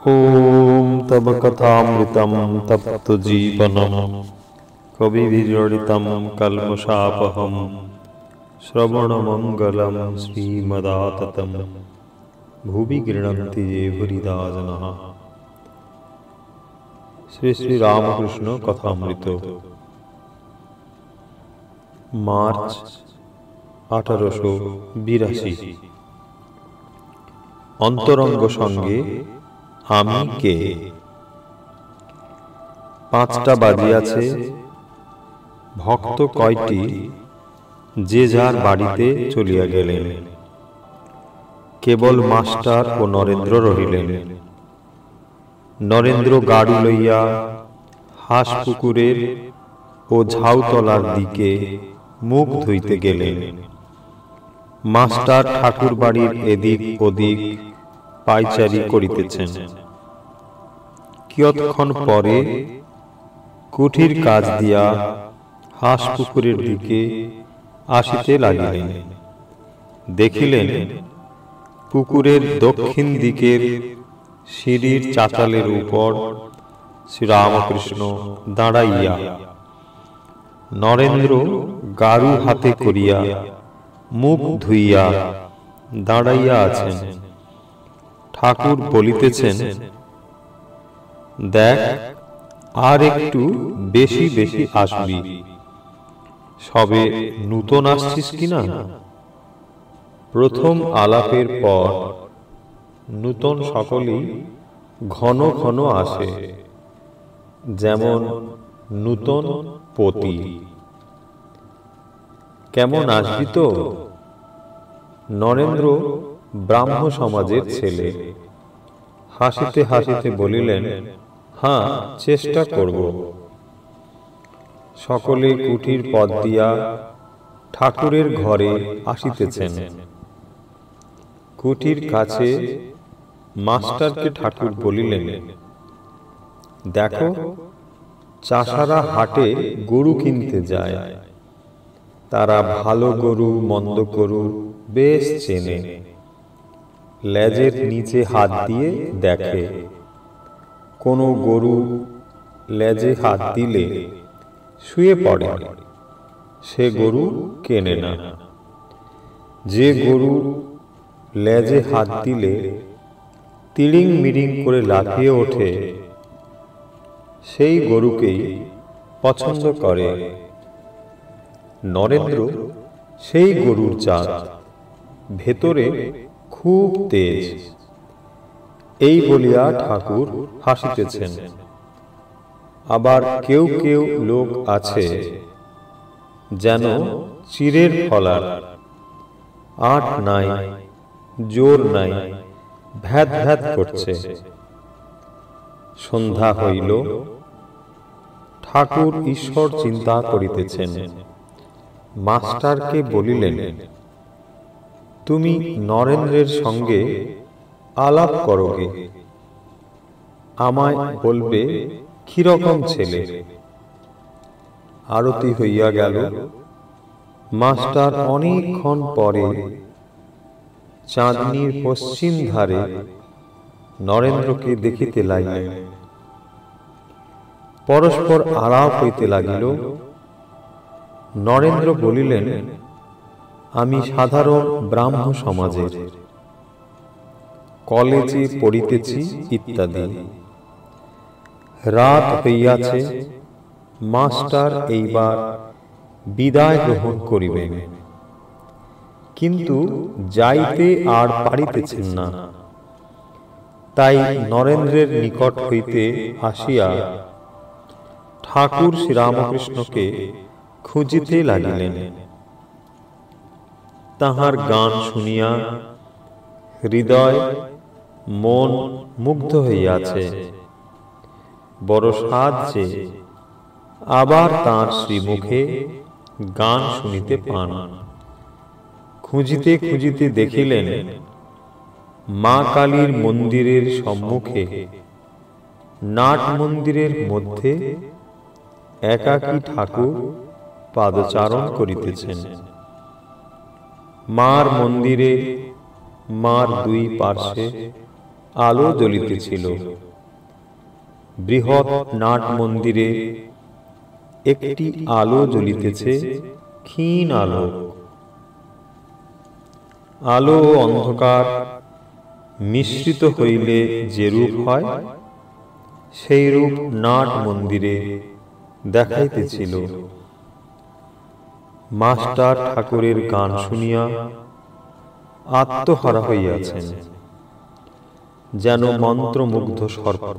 ओम तव कथामृतं तप्त जीवनम कविभिरीडितं कल्मषापहं श्रवणमंगलं श्रीमदाततं भुवि गृह्णन्ति ये हृदा जनाः। श्री श्री रामकृष्ण कथामृत मार्च 1882। অন্তরঙ্গ সঙ্গে আমি কে। 5টা বাজিয়াছে, ভক্ত কয়টি যে যার বাড়িতে চলিয়া গেলেন। কেবল মাস্টার ও নরেন্দ্র রহিলেন। নরেন্দ্র গাড়ি লইয়া হাঁসপুকুরের ও ঝাউতলার দিকে মুখ ধুইতে গেলেন। মাস্টার ঠাকুর বাড়ির এদিক ওদিক পায়চারি করিতেছেন। কিয়ৎক্ষণ পরে কুঠির কাজ দিয়া হাঁসপুকুরের দিকে আসিতে লাগিলেন। দেখিলেন পুকুরের দক্ষিণ দিকের সিঁড়ির চাতালের উপর শ্রীরামকৃষ্ণ দাঁড়াইয়া, নরেন্দ্র গাড়ু হাতে করিয়া মুখ ধুইয়া দাঁড়াইয়া আছেন। ঠাকুর বলিতেছেন, দেখ আর একটু বেশি বেশি আসবি, সবে নূতন আসছিস কিনা। প্রথম আলাপের পর নূতন সকলেই ঘন ঘন আসে, যেমন নূতন পতি। কেমন আসবি তো? নরেন্দ্র ব্রাহ্ম সমাজের ছেলে। হাসিতে হাসিতে বলিলেন, হ্যাঁ, চেষ্টা করব। সকলে কুঠির পথ দিয়া ঠাকুরের ঘরে আসিতেছেন। কুঠির কাছে মাস্টারকে ঠাকুর বলিলেন, দেখো, চাষারা হাটে গরু কিনতে যায়। তারা ভালো গরু মন্দ গরু বেশ চেনে। লেজের নিচে হাত দিয়ে দেখে। কোনো গরু লেজে হাত দিলে শুয়ে পড়ে, সে গরু কেনে না। যে গরু লেজে হাত দিলে তিড়িং মিড়িং করে লাফিয়ে ওঠে, সেই গরুকেই পছন্দ করে। নরেন্দ্র সেই গরুর জাত, ভেতরে খুব তেজ। এই বলিয়া ঠাকুর হাসিতেছেন। আবার কেউ কেউ লোক আছে যেন চিরের ফলার, আট নাই, জোর নাই, ভ্যাদ ভ্যাদ করছে। সন্ধ্যা হইল। ঠাকুর ঈশ্বর চিন্তা করিতেছেন। মাস্টারকে বলিলেন, তুমি নরেন্দ্রের সঙ্গে আলাপ করোগে, আমায় বলবে কিরকম ছেলে। আরতি হইয়া গেল। মাস্টার অনেকক্ষণ পরে চাঁদনির পশ্চিম ধারে নরেন্দ্রকে দেখিতে লাগিলেন। পরস্পর আলাপ হইতে লাগিল। নরেন্দ্র বলিলেন, আমি সাধারণ ব্রাহ্ম সমাজের, কলেজে পড়িতেছি ইত্যাদি। রাত হইয়াছে। মাস্টার এইবার বিদায় গ্রহণ করিবেন, কিন্তু যাইতে আর পারিতেছেন না। তাই নরেন্দ্রের নিকট হইতে আসিয়া ঠাকুর শ্রীরামকৃষ্ণকে খুঁজিতে লাগিলেন। তাহার গান শুনিয়া হৃদয় মন মুগ্ধ হইয়াছে। বড় সাধ যে আবার তাঁর শ্রীমুখে গান শুনিতে পান। খুঁজিতে খুঁজিতে দেখিলেন মা কালীর মন্দিরের সম্মুখে নাট মন্দিরের মধ্যে একাকী ঠাকুর পাদচারণ করিতেছেন। মার মন্দিরে মার দুই পার্শ্বে আলো জ্বলিতেছিল। বৃহৎ নাট মন্দিরে একটি আলো জ্বলিতেছে, ক্ষীণ আলো। আলো ও অন্ধকার মিশ্রিত হইলে যে রূপ হয়, সেই রূপ নাট মন্দিরে দেখাইতেছিল। মাস্টার ঠাকুরের গান শুনিয়া আত্মহারা হইয়াছেন, যেন মন্ত্রমুগ্ধ সর্প।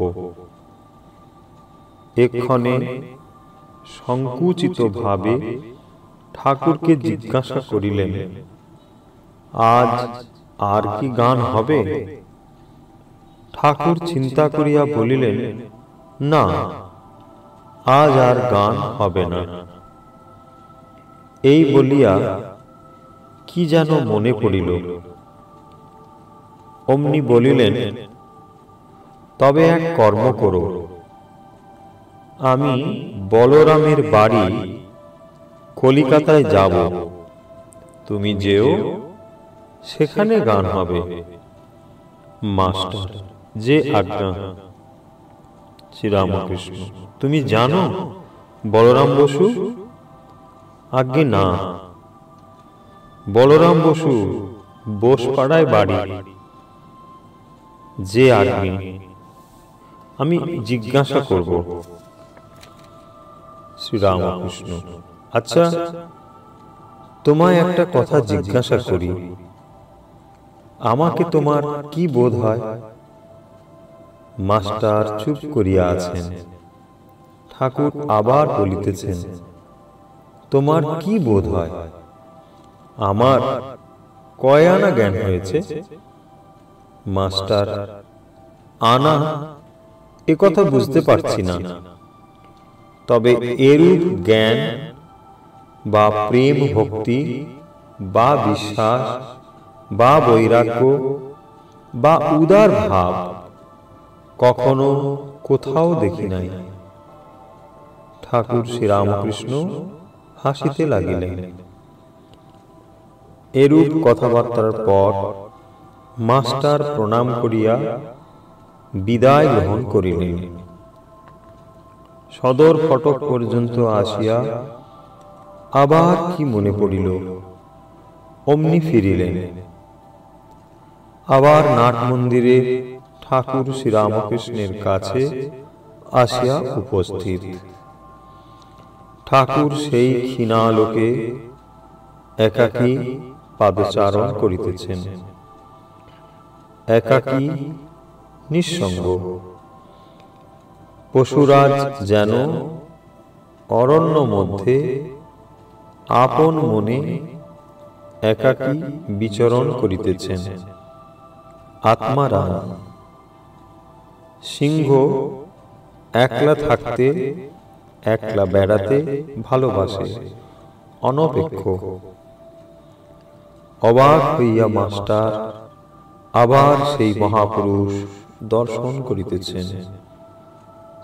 এক্ষণে সংকুচিত ভাবে ঠাকুরকে জিজ্ঞাসা করিলেন, আজ আর কি গান হবে? ঠাকুর চিন্তা করিয়া বলিলেন, না, আজ আর গান হবে না। এই বলিয়া কি যেন মনে পড়িল। অমনি বলিলেন, তবে এক কর্ম করো, আমি বলরামের বাড়ি কলিকাতায় যাব, তুমি যেও, সেখানে গান হবে। মাস্টার, যে আজ্ঞা। শ্রীরামকৃষ্ণ, তুমি জানো বলরাম বসু? আজ্ঞে না। বলরাম বসু বোসপাড়ায় বাড়ি। যে আজ্ঞে, আমি জিজ্ঞাসা করব। শ্রীরামকৃষ্ণ, আচ্ছা, তোমায় একটা কথা জিজ্ঞাসা করি, আমাকে তোমার কি বোধ হয়? মাস্টার চুপ করিয়া আছেন। ঠাকুর আবার বলিতেছেন, তোমার কি বোধ হয়? আমার কয় আনা জ্ঞান হয়েছে? মাস্টার, আনা এ কথা বুঝতে পারছি না, তবে এরূপ জ্ঞান বা প্রেম ভক্তি বা বিশ্বাস বা বৈরাগ্য বা উদার ভাব কখনো কোথাও দেখি নাই। ঠাকুর শ্রীরামকৃষ্ণ হাসিতে লাগিলেন। এরূপ কথাবার্তার পর মাস্টার প্রণাম করিয়া বিদায় গ্রহণ করিলেন। সদর ফটক পর্যন্ত আসিয়া আবার কি মনে পড়িল, অমনি ফিরিলেন। আবার নাট মন্দিরে ঠাকুর শ্রীরামকৃষ্ণের কাছে আসিয়া উপস্থিত। ঠাকুর সেই ক্ষীণালোকে একাকী পাদচারণ করিতেছেন, একাকী, নিঃসঙ্গ। পশুরাজ যেন অরণ্য মধ্যে আপন মনে একাকী বিচরণ করিতেছেন, আত্মারাম। সিংহ একলা থাকতে, একলা বেড়াতে ভালোবাসে, অনপেক্ষ। অবাক হইয়া মাস্টার আবার সেই মহাপুরুষ দর্শন করিতেছেন।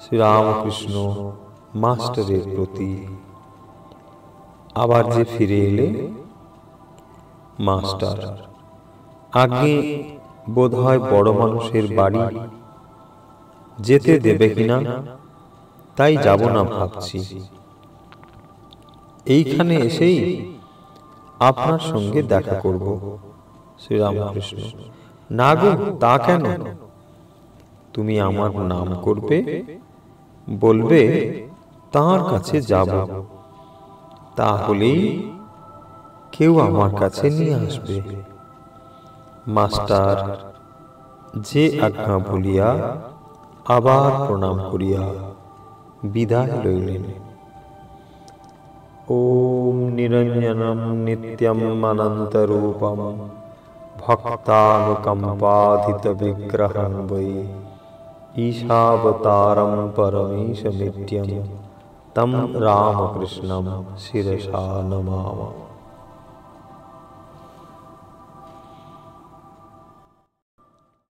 শ্রীরামকৃষ্ণ মাস্টারের প্রতি। আবার যে ফিরে এলে, মাস্টার, আগে বোধ হয় বড় মানুষের বাড়ি, যেতে দেবে কিনা তাই যাব না ভাবছি। এইখানে এসেই আপনার সঙ্গে দেখা করব। শ্রীরামকৃষ্ণ, না গো, তা কেন? তুমি আমার নাম করবে, বলবে তাঁর কাছে যাব, তাহলেই কেউ আমার কাছে নিয়ে আসবে। মাস্টার যে আজ্ঞা বলিয়া আবার প্রণাম করিয়া বিদায় লইলেন। ওম নিরঞ্জনম নিত্যম অনন্তরূপম ভক্তানুকম্পাধিত বিগ্রহং বৈ ঈশাবতারম পরমেশমিত্যং তম রামকৃষ্ণম শিরসা নমামি।